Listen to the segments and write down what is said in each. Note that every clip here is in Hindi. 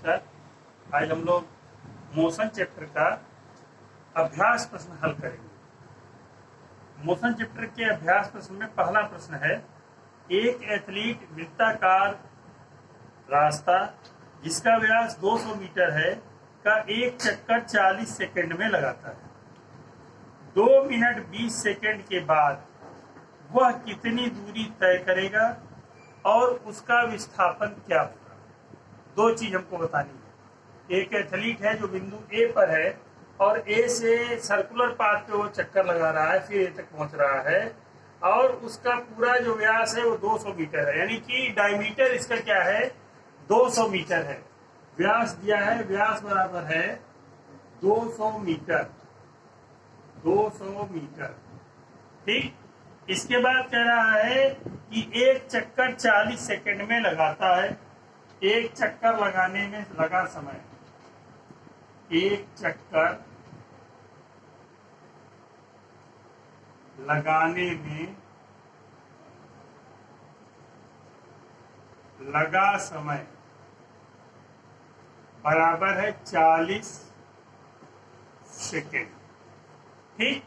नमस्कार। आज हम लोग मोशन चैप्टर का अभ्यास प्रश्न हल करेंगे। मोशन चैप्टर के अभ्यास प्रश्न में पहला प्रश्न है, एक एथलीट वृत्ताकार रास्ता जिसका व्यास 200 मीटर है का एक चक्कर 40 सेकंड में लगाता है। 2 मिनट 20 सेकंड के बाद वह कितनी दूरी तय करेगा और उसका विस्थापन क्या होगा। दो चीज हमको बतानी है। एक एथलीट है जो बिंदु ए पर है और ए से सर्कुलर पाथ पे वो चक्कर लगा रहा है, फिर ए तक पहुंच रहा है और उसका पूरा जो व्यास है वो 200 मीटर है, यानी कि डायमीटर इसका क्या है 200 मीटर है। व्यास दिया है, व्यास बराबर है 200 मीटर, 200 मीटर। ठीक, इसके बाद कह रहा है कि एक चक्कर 40 सेकंड में लगाता है। एक चक्कर लगाने में लगा समय, एक चक्कर लगाने में लगा समय बराबर है 40 सेकेंड। ठीक,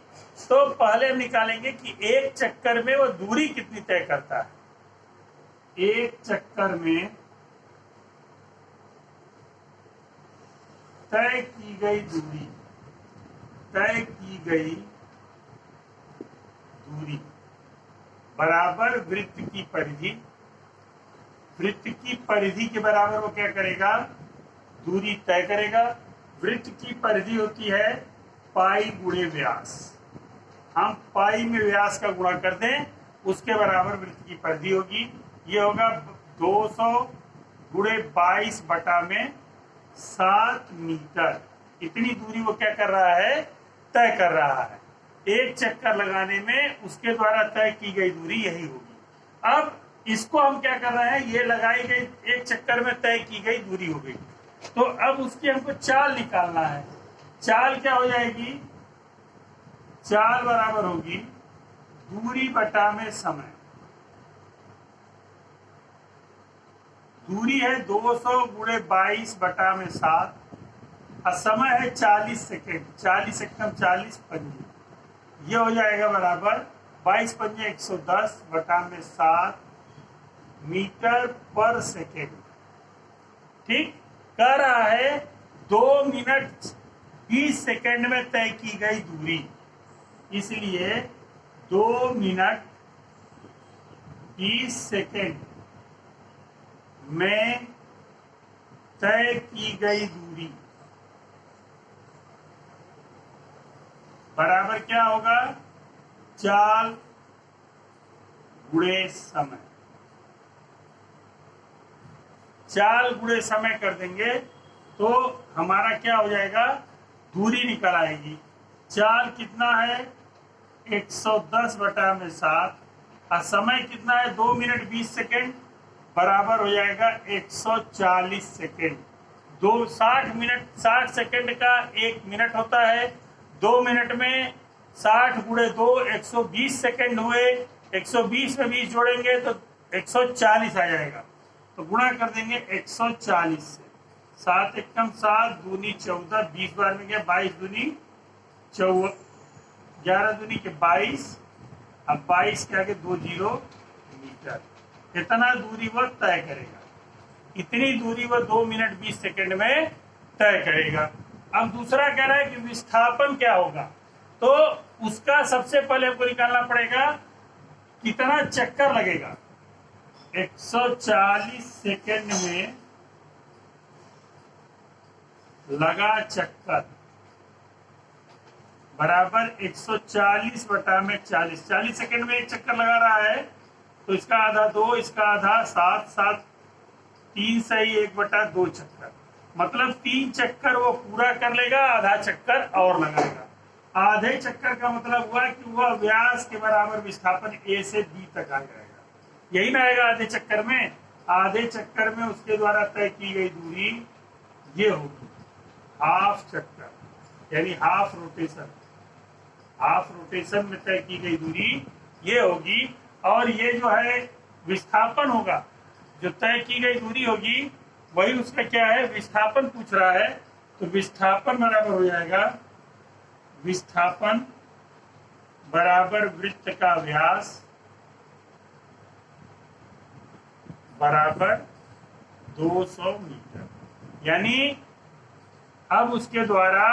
तो पहले हम निकालेंगे कि एक चक्कर में वो दूरी कितनी तय करता है। एक चक्कर में तय की गई दूरी, तय की गई दूरी बराबर वृत्त की परिधि। वृत्त की परिधि के बराबर वो क्या करेगा, दूरी तय करेगा। वृत्त की परिधि होती है पाई गुणे व्यास। हम पाई में व्यास का गुणा कर दें, उसके बराबर वृत्त की परिधि होगी। ये होगा 200 गुणे 22 बटा में 7 मीटर। इतनी दूरी वो क्या कर रहा है, तय कर रहा है। एक चक्कर लगाने में उसके द्वारा तय की गई दूरी यही होगी। अब इसको हम क्या कर रहे हैं, ये लगाई गई एक चक्कर में तय की गई दूरी हो गई, तो अब उसकी हमको चाल निकालना है। चाल क्या हो जाएगी, चाल बराबर होगी दूरी बटा में समय। दूरी है 200 गुणे 22 बटा में 7 और समय है 40 सेकेंड। 40 एकदम 40 पंजे, ये हो जाएगा बराबर 22 पंजे 110 बटा में 7 मीटर पर सेकेंड। ठीक, कह रहा है 2 मिनट 20 सेकेंड में तय की गई दूरी, इसलिए 2 मिनट 20 सेकेंड में तय की गई दूरी बराबर क्या होगा, चाल गुणे समय। चाल गुणे समय कर देंगे तो हमारा क्या हो जाएगा, दूरी निकल आएगी। चाल कितना है 110 बटा में 7 और समय कितना है 2 मिनट 20 सेकेंड बराबर हो जाएगा 140 सेकेंड। 60 मिनट 60 सेकेंड का 1 मिनट होता है। 2 मिनट में 60 गुणे 2 120 सेकेंड हुए। 120 में 20 जोड़ेंगे तो 140 आ जाएगा, तो गुणा कर देंगे 140 से। 7 एकम 7 दूनी 14, 20 बार में गया 22 दूनी 14, 11 दूनी के 22, अब 22 के आगे 20 मीटर। इतना दूरी वह तय करेगा, इतनी दूरी वह 2 मिनट 20 सेकेंड में तय करेगा। अब दूसरा कह रहा है कि विस्थापन क्या होगा, तो उसका सबसे पहले हमको निकालना पड़ेगा कितना चक्कर लगेगा। 140 सेकेंड में लगा चक्कर बराबर 140 बटा में 40। 40 सेकेंड में एक चक्कर लगा रहा है, तो इसका आधा 2, इसका आधा 7, 7 3 सही 1 बटा 2 चक्कर, मतलब 3 चक्कर वो पूरा कर लेगा, आधा चक्कर और लगाएगा। आधे चक्कर का मतलब हुआ कि वह व्यास के बराबर विस्थापन ए से बी तक आ जाएगा। यही ना आएगा आधे चक्कर में। आधे चक्कर में उसके द्वारा तय की गई दूरी ये होगी हाफ चक्कर, यानी हाफ रोटेशन। हाफ रोटेशन में तय की गई दूरी ये होगी, और ये जो है विस्थापन होगा, जो तय की गई दूरी होगी वही उसका क्या है, विस्थापन पूछ रहा है। तो विस्थापन बराबर हो जाएगा, विस्थापन बराबर वृत्त का व्यास बराबर 200 मीटर। यानी अब उसके द्वारा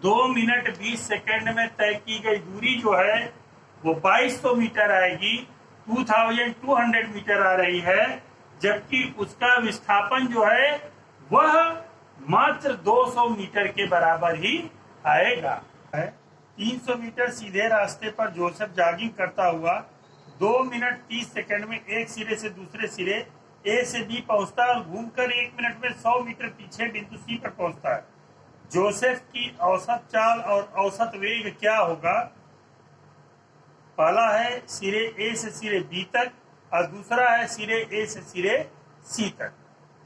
2 मिनट 20 सेकेंड में तय की गई दूरी जो है वो 2200 मीटर आएगी, 2200 मीटर आ रही है, जबकि उसका विस्थापन जो है वह मात्र 200 मीटर के बराबर ही आएगा। 300 मीटर सीधे रास्ते पर जोसेफ जॉगिंग करता हुआ 2 मिनट 30 सेकेंड में एक सिरे से दूसरे सिरे ए से बी पहुंचता है और घूमकर 1 मिनट में 100 मीटर पीछे बिंदु सी पर पहुंचता है। जोसेफ की औसत चाल और औसत वेग क्या होगा? पहला है सिरे ए से सिरे बी तक और दूसरा है सिरे ए से सिरे सी तक।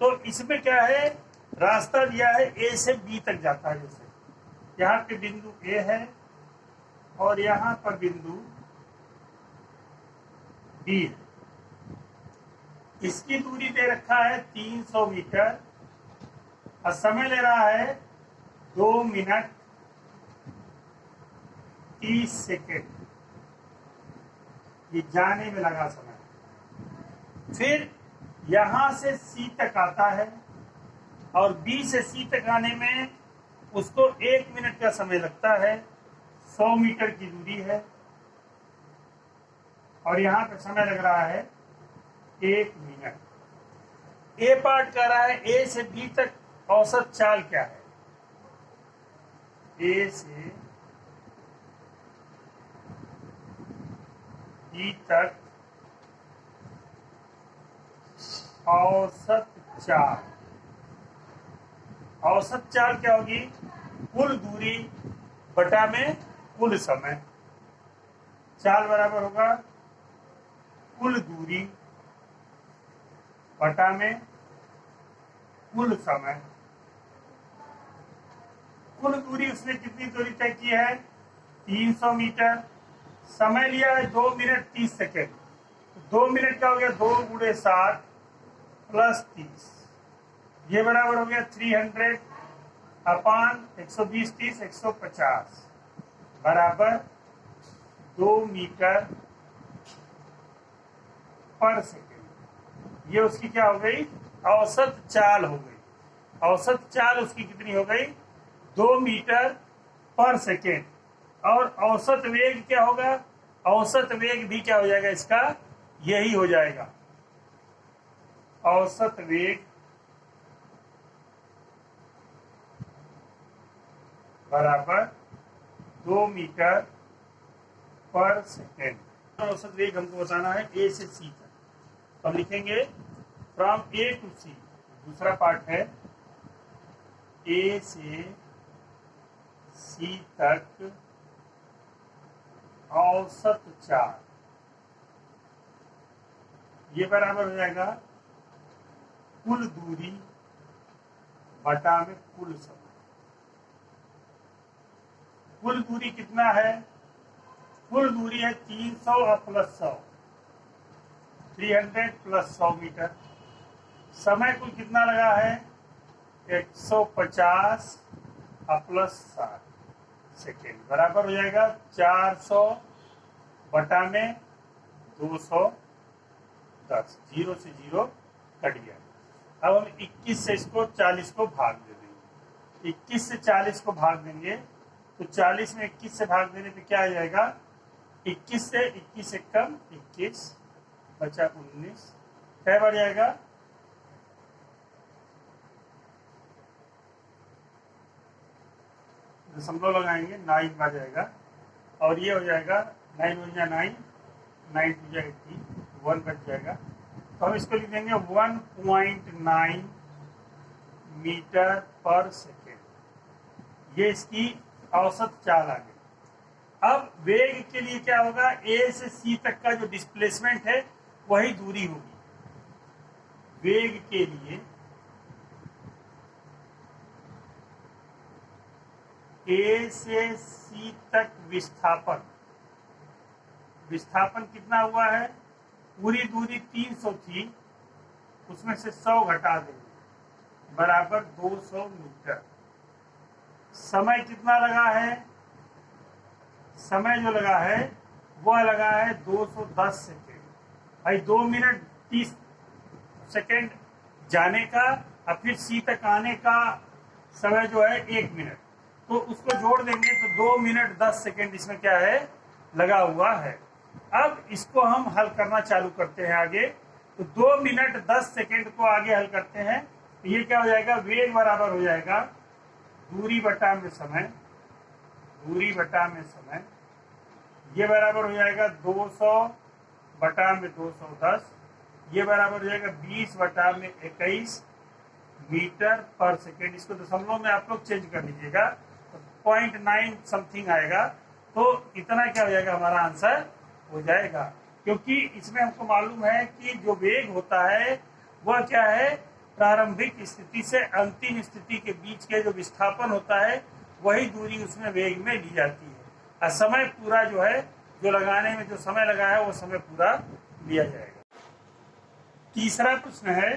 तो इसमें क्या है, रास्ता दिया है ए से बी तक जाता है। जैसे यहाँ पे बिंदु ए है और यहाँ पर बिंदु बी है। इसकी दूरी दे रखा है 300 मीटर और समय ले रहा है 2 मिनट 30 सेकेंड। ये जाने में लगा समय। फिर यहां से सी तक आता है और बी से सी तक आने में उसको 1 मिनट का समय लगता है। 100 मीटर की दूरी है और यहां पर समय लग रहा है 1 मिनट। ए पार्ट कह रहा है ए से बी तक औसत चाल क्या है? ए से बी तक औसत चाल। औसत चाल क्या होगी? कुल दूरी बटा में कुल समय। चाल बराबर होगा कुल दूरी बटा में कुल समय। कुल दूरी उसने कितनी दूरी तय की है? 300 मीटर। समय लिया है 2 मिनट 30 सेकेंड। 2 मिनट का हो गया 2 गुणे 7 प्लस 30, ये बराबर हो गया 300 अपान 120 30 150 बराबर 2 मीटर पर सेकेंड। ये उसकी क्या हो गई? औसत चाल हो गई। औसत चाल उसकी कितनी हो गई? 2 मीटर पर सेकेंड। और औसत वेग क्या होगा? औसत वेग भी क्या हो जाएगा इसका? यही हो जाएगा। औसत वेग बराबर 2 मीटर पर सेकेंड। औसत वेग हमको बताना है ए से सी तक। तो हम लिखेंगे फ्रॉम ए टू सी। दूसरा पार्ट है ए से सी तक औसत चाल, ये बराबर हो जाएगा कुल दूरी बटा में कुल समय। कुल दूरी कितना है? कुल दूरी है 300 और प्लस 100, 300 प्लस 100 मीटर। समय कुल कितना लगा है? 150 और प्लस 60 सेकेंड बराबर हो जाएगा 400 बटा में 210। 0 से 0 कट गया। अब हम 21 से इसको 40 को भाग दे देंगे। 21 से 40 को भाग देंगे तो 40 में 21 से भाग देने पे क्या आ जाएगा? 21 से 21 एक कम 21 बचा 19। क्या बढ़ जाएगा? दशमलव लगाएंगे 9 आ जाएगा और ये हो जाएगा 9 हो जाए 9, 9 हो जाए 18, 1 बच जाएगा। तो हम इसको लिख देंगे 1.9 मीटर पर सेकेंड। ये इसकी औसत चाल आ गई। अब वेग के लिए क्या होगा? ए से सी तक का जो डिस्प्लेसमेंट है वही दूरी होगी। वेग के लिए ए से सी तक विस्थापन, विस्थापन कितना हुआ है? पूरी दूरी 300 थी, उसमें से 100 घटा देंगे बराबर 200 मीटर। समय कितना लगा है? समय जो लगा है वह लगा है 210 सेकेंड। भाई 2 मिनट 30 सेकेंड जाने का और फिर सी तक आने का समय जो है 1 मिनट, तो उसको जोड़ देंगे तो 2 मिनट 10 सेकेंड इसमें क्या है लगा हुआ है। अब इसको हम हल करना चालू करते हैं आगे। तो 2 मिनट 10 सेकेंड को आगे हल करते हैं तो ये क्या हो जाएगा, वेग बराबर हो जाएगा दूरी बटा में समय, दूरी बटा में समय, ये बराबर हो जाएगा 200 बटा में 210, ये बराबर हो जाएगा 20 बटा में 21 मीटर पर सेकेंड। इसको दशमलव में आप लोग चेंज कर लीजिएगा तो 0.9 समथिंग आएगा। तो इतना क्या हो जाएगा, हमारा आंसर हो जाएगा। क्योंकि इसमें हमको मालूम है कि जो वेग होता है वह क्या है, प्रारंभिक स्थिति से अंतिम स्थिति के बीच के जो विस्थापन होता है वही दूरी उसमें वेग में ली जाती है, और समय पूरा जो है, जो लगाने में जो समय लगा है वो समय पूरा लिया जाएगा। तीसरा प्रश्न है,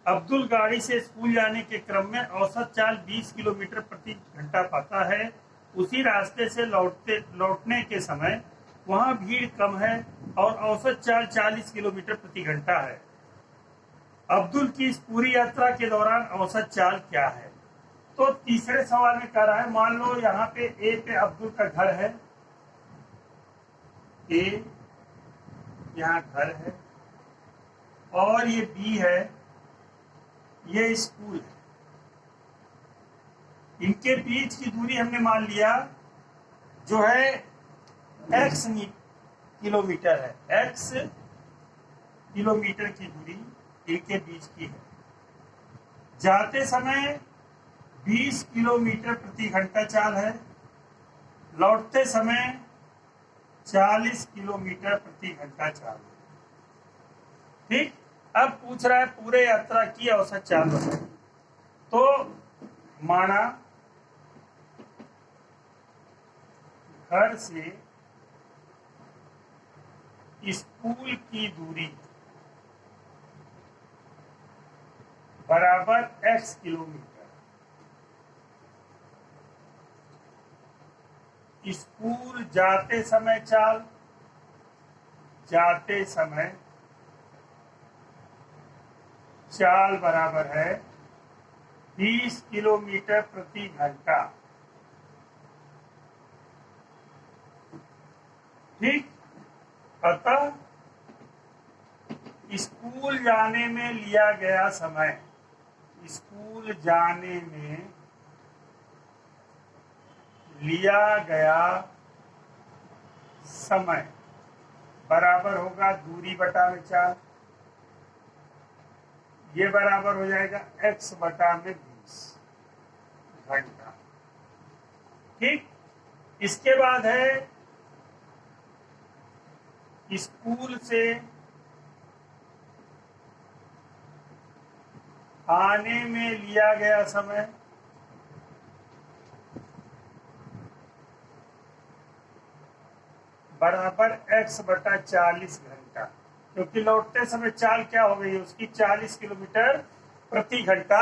अब्दुल गाड़ी से स्कूल जाने के क्रम में औसत चाल 20 किलोमीटर प्रति घंटा पाता है। उसी रास्ते से लौटने के समय वहां भीड़ कम है और औसत चाल 40 किलोमीटर प्रति घंटा है। अब्दुल की इस पूरी यात्रा के दौरान औसत चाल क्या है? तो तीसरे सवाल में कह रहा है, मान लो यहाँ पे ए पे अब्दुल का घर है, ए यहाँ घर है और ये बी है, ये स्कूल है। इनके बीच की दूरी हमने मान लिया जो है x किलोमीटर है, x किलोमीटर की दूरी इनके बीच की है। जाते समय 20 किलोमीटर प्रति घंटा चाल है, लौटते समय 40 किलोमीटर प्रति घंटा चाल है। ठीक, अब पूछ रहा है पूरे यात्रा की औसत चाल बताइए। तो माना घर से स्कूल की दूरी बराबर x किलोमीटर, स्कूल जाते समय चाल, जाते समय चाल बराबर है 20 किलोमीटर प्रति घंटा। ठीक, अतः स्कूल जाने में लिया गया समय, स्कूल जाने में लिया गया समय बराबर होगा दूरी बटा में चाल, ये बराबर हो जाएगा x बटा में 20 घंटा। ठीक, इसके बाद है स्कूल से आने में लिया गया समय बराबर x बटा 40 घंटा, क्योंकि लौटते समय चाल क्या हो गई है उसकी 40 किलोमीटर प्रति घंटा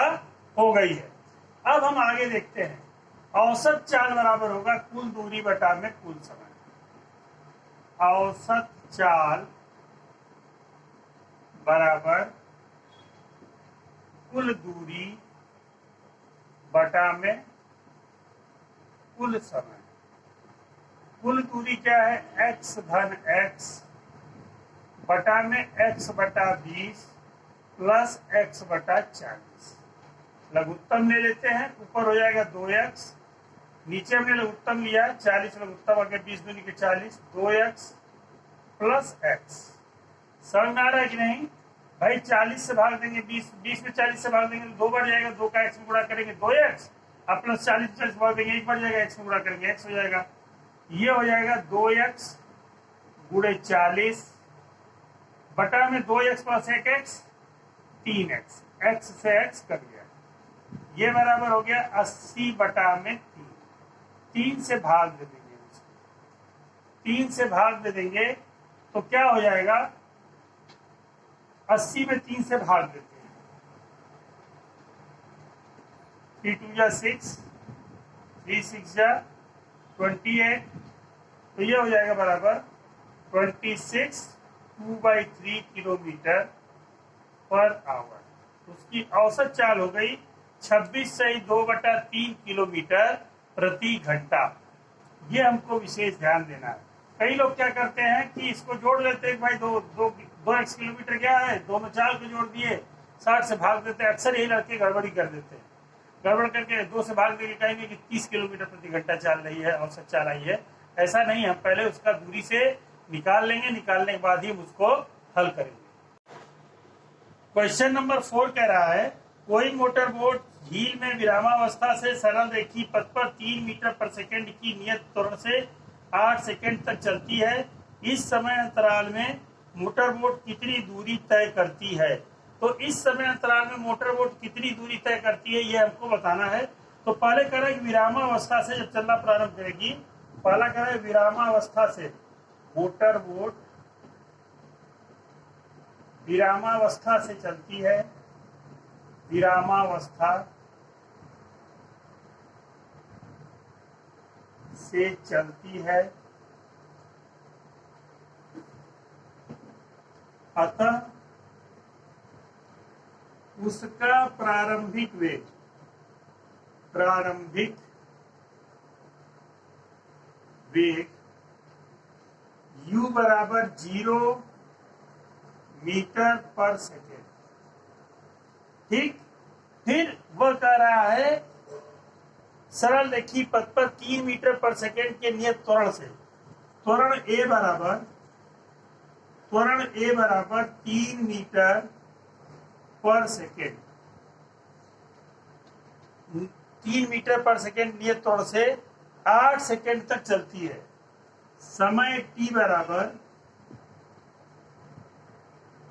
हो गई है। अब हम आगे देखते हैं, औसत चाल बराबर होगा कुल दूरी बटा में कुल समय। औसत चाल बराबर कुल दूरी बटा में कुल समय। कुल दूरी क्या है, x धन x बटा में x बटा 20 प्लस x बटा 40। लघुत्तम ले लेते हैं, ऊपर हो जाएगा 2x, नीचे हमने लघुत्तम लिया 40, लघुत्तम आगे 20 दूनी के 40, 2x प्लस x। समझ में आ रहा है कि नहीं भाई? 40 से भाग देंगे 20 में 40 से भाग देंगे तो 2 बढ़ जाएगा, 2 का x में गुणा करेंगे 2x, अब प्लस 40 भाग देंगे 1 बढ़ जाएगा, x में गुणा करेंगे x हो जाएगा। ये हो जाएगा 2x गुणे 40 बटा में 2x plus 1x 3x, x से x कर गया, ये बराबर हो गया 80 बटा में 3 से भाग दे देंगे, 3 से भाग दे देंगे तो क्या हो जाएगा, 80 में 3 से भाग देते हैं 3 2 6, 3 6 28, तो ये हो जाएगा बराबर 26 2/3 किलोमीटर पर आवर। उसकी औसत चाल हो गई 26 किलोमीटर प्रति घंटा। ये हमको विशेष ध्यान देना है। कई लोग क्या करते हैं कि इसको जोड़ लेते हैं, भाई दो दो दो एक्स किलोमीटर क्या है, दोनों चाल को जोड़ दिए, 60 से भाग देते हैं। अक्सर यही लड़के गड़बड़ी कर देते हैं, गड़बड़ करके 2 से भाग देके कहेंगे कि 30 किलोमीटर प्रति घंटा चल रही है, औसत चाल आई है। ऐसा नहीं, हम पहले उसका दूरी से निकाल लेंगे, निकालने के बाद ही हम उसको हल करेंगे। क्वेश्चन नंबर 4 कह रहा है, कोई मोटर बोट झील में विरामावस्था से सरल रेखी पथ पर 3 मीटर पर सेकंड की नियत त्वरण से 8 सेकंड तक चलती है। इस समय अंतराल में मोटर बोट कितनी दूरी तय करती है? तो इस समय अंतराल में मोटर बोट कितनी दूरी तय करती है, ये हमको बताना है। तो पहले कह रहा है विरामावस्था से जब चलना प्रारंभ करेगी, पहला कह रहा है विरामावस्था से मोटर बोट विरामावस्था से चलती है, विरामावस्था से चलती है, अतः उसका प्रारंभिक वेग u बराबर 0 मीटर पर सेकेंड। ठीक, फिर वह कह रहा है सरल रेखी पथ पर 3 मीटर पर सेकेंड के नियत त्वरण से त्वरण ए बराबर 3 मीटर पर सेकेंड, 3 मीटर पर सेकेंड नियत त्वरण से 8 सेकेंड तक चलती है। समय t बराबर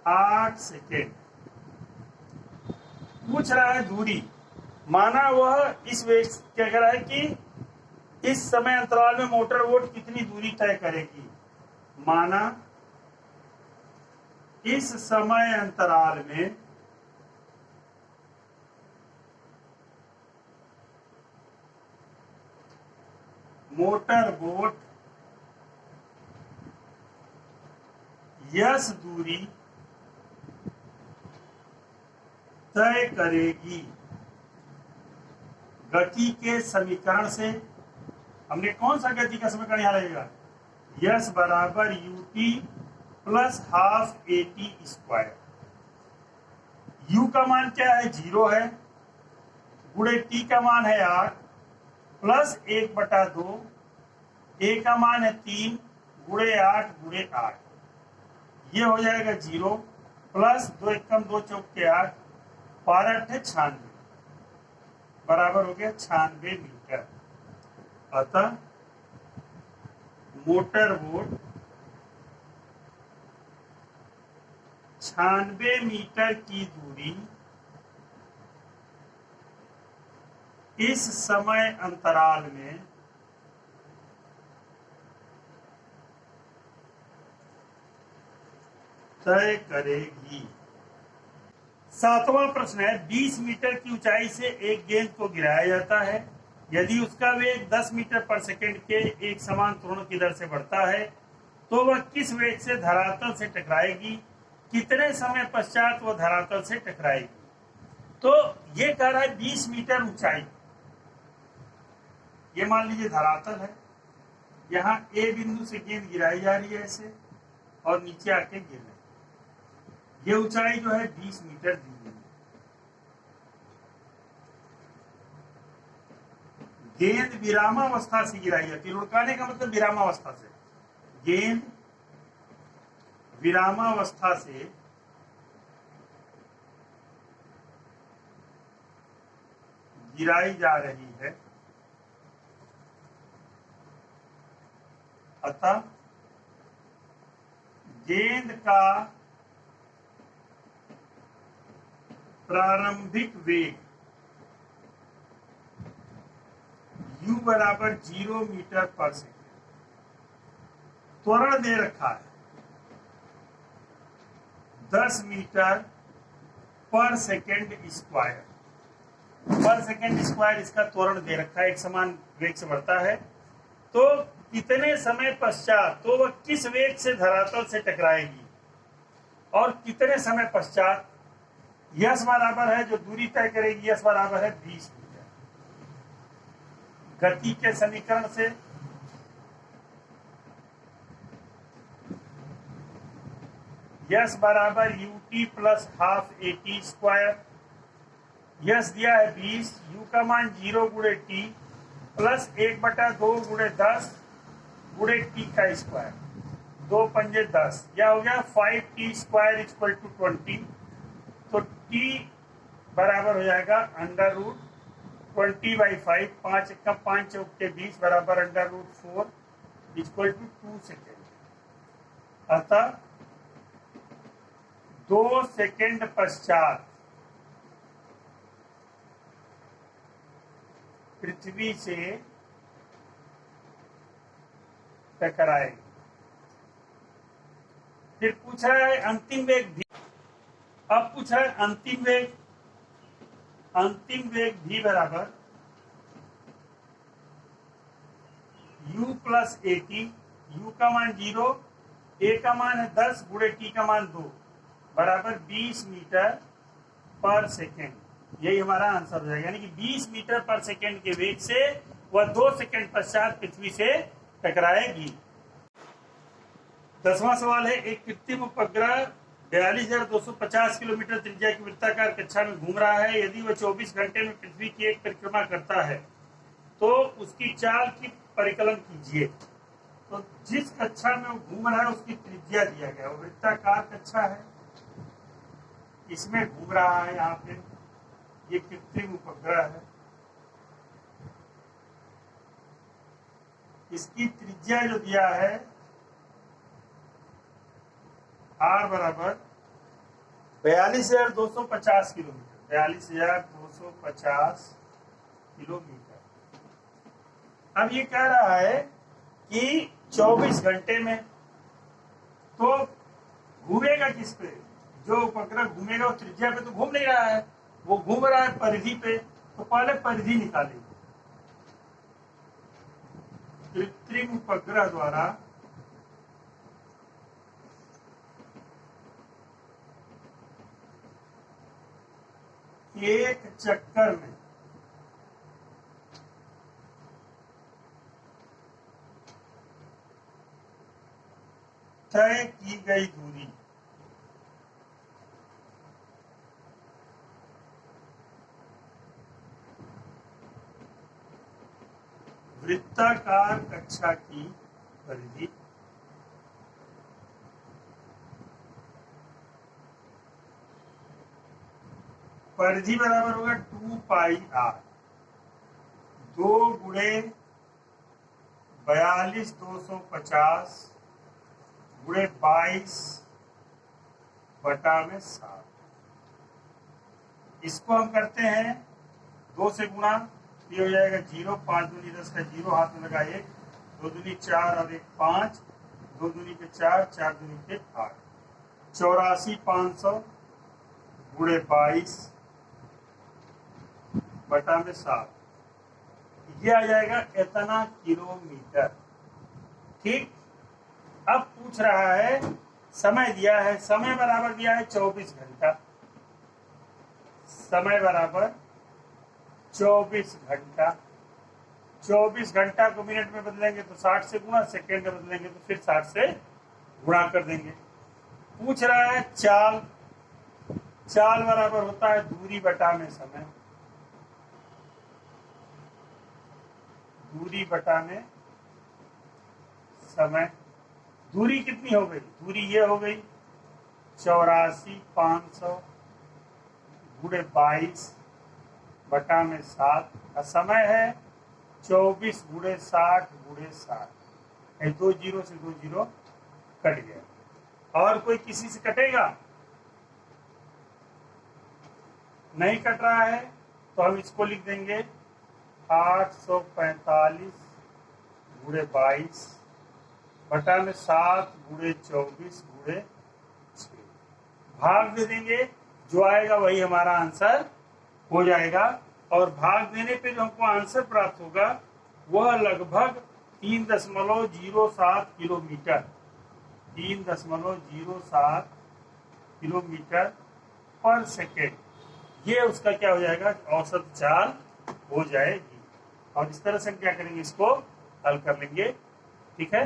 8 सेकेंड। पूछ रहा है दूरी, माना वह इस वेग क्या कह रहा है कि इस समय अंतराल में मोटर बोट कितनी दूरी तय करेगी। माना इस समय अंतराल में मोटर बोट यस दूरी तय करेगी। गति के समीकरण से हमने कौन सा गति का समीकरण यहां लगेगा, यस बराबर ut plus half at square. u का मान क्या है, 0 है, गुणे t का मान है 8 प्लस 1/2, a का मान है 3 गुणे 8 गुणे 8, ये हो जाएगा 0 प्लस 2 एकम 2 चौक के 8, 12 96 बराबर हो गया 96 मीटर। अतः मोटर बोट 96 मीटर की दूरी इस समय अंतराल में तय करेगी। 7वां प्रश्न है, 20 मीटर की ऊंचाई से एक गेंद को गिराया जाता है। यदि उसका वेग 10 मीटर पर सेकंड के एक समान त्वरण की दर से बढ़ता है तो वह किस वेग से धरातल से टकराएगी, कितने समय पश्चात वह धरातल से टकराएगी। तो ये कह रहा है 20 मीटर ऊंचाई, ये मान लीजिए धरातल है, यहाँ ए बिंदु से गेंद गिराई जा रही है ऐसे और नीचे आके गिर रही है। ये ऊंचाई जो है 20 मीटर दी गई है। गेंद विरामावस्था से गिराई जाती है, लुढ़काने का मतलब विरामावस्था से, गेंद विरामावस्था से गिराई जा रही है, अतः गेंद का प्रारंभिक वेग u बराबर 0 मीटर पर सेकेंड, त्वरण दे रखा है 10 मीटर पर सेकेंड स्क्वायर। पर सेकेंड स्क्वायर इसका त्वरण दे रखा है, एक समान वेग से बढ़ता है। तो कितने समय पश्चात तो वह किस वेग से धरातल से टकराएगी और कितने समय पश्चात। यस बराबर है, जो दूरी तय करेगी, यस बराबर है 20 मीटर। गति के समीकरण से यस बराबर ut plus half at square. Yes दिया है 20, u का मान 0 गुणे टी प्लस 1/2 गुणे 10 गुणे टी का स्क्वायर, 2 पंजे 10, यह हो गया 5t स्क्वायर इक्वल टू 20। तो t बराबर हो जाएगा अंडर रूट 20/5, 5 एकम 5 चौक के 20 बराबर under root 4 equal to 2 second. अतः 2 सेकेंड पश्चात पृथ्वी से टकराएगी। फिर पूछा है अंतिम वेग भी। अब पूछा है अंतिम वेग। अंतिम वेग भी बराबर u प्लस at, u का मान 0, a का मान है 10 गुणे t का मान 2 बराबर 20 मीटर पर सेकेंड। यही हमारा आंसर हो जाएगा, यानी कि 20 मीटर पर सेकेंड के वेग से वह 2 सेकेंड पश्चात पृथ्वी से टकराएगी। 10वां सवाल है, एक कृत्रिम उपग्रह 42,250 किलोमीटर त्रिज्या की वृत्ताकार कक्षा में घूम रहा है। यदि वह 24 घंटे में पृथ्वी की एक परिक्रमा करता है तो उसकी चाल की परिकलन कीजिए। तो जिस कक्षा में वो घूम रहा है उसकी त्रिज्या दिया गया, वो वृत्ताकार कक्षा है, इसमें घूम रहा है। यहाँ पे ये कृत्रिम उपग्रह है, इसकी त्रिज्या जो दिया है r बराबर 42,250 किलोमीटर, 42,250 किलोमीटर। अब ये कह रहा है कि 24 घंटे में, तो घूमेगा किस पे? जो उपग्रह घूमेगा वो त्रिज्या पे तो घूम नहीं रहा है, वो घूम रहा है परिधि पे। तो पहले परिधि निकालेंगे। कृत्रिम उपग्रह द्वारा एक चक्कर में तय की गई दूरी वृत्ताकार कक्षा की परिधि परिधि बराबर होगा 2πr, 2 गुणे 42,250 गुणे 22 बटा में 7। इसको हम करते हैं 2 से गुणा, ये हो जाएगा 0, 5 दूनी 10 का 0, हाथ में लगा 1, 2 दूनी 4 और 1 5, 2 दूनी के 4, 4 दूनी के 8, 84,500 गुणे 22 बटा में 7, ये आ जाएगा इतना किलोमीटर। ठीक। अब पूछ रहा है समय दिया है, समय बराबर दिया है 24 घंटा, समय बराबर 24 घंटा। 24 घंटा को मिनट में बदलेंगे तो 60 से गुणा, सेकेंड में बदलेंगे तो फिर 60 से गुणा कर देंगे। पूछ रहा है चाल, चाल बराबर होता है दूरी बटा में समय, दूरी बटा में समय। दूरी कितनी हो गई? दूरी ये हो गई 84,500 गुणे 22 बटा में 7, और समय है 24 गुणे 60 गुणे 60। 2 जीरो से 2 जीरो कट गया। और कोई किसी से कटेगा? नहीं कट रहा है, तो हम इसको लिख देंगे 845 गुणे 22 बटा में 7 गुणे 24 गुणे 6। भाग दे देंगे, जो आएगा वही हमारा आंसर हो जाएगा। और भाग देने पे जो हमको आंसर प्राप्त होगा वह लगभग 3.07 किलोमीटर 3.07 किलोमीटर पर सेकेंड ये उसका क्या हो जाएगा, औसत चाल हो जाएगी। और इस तरह से हम क्या करेंगे, इसको हल कर लेंगे। ठीक है।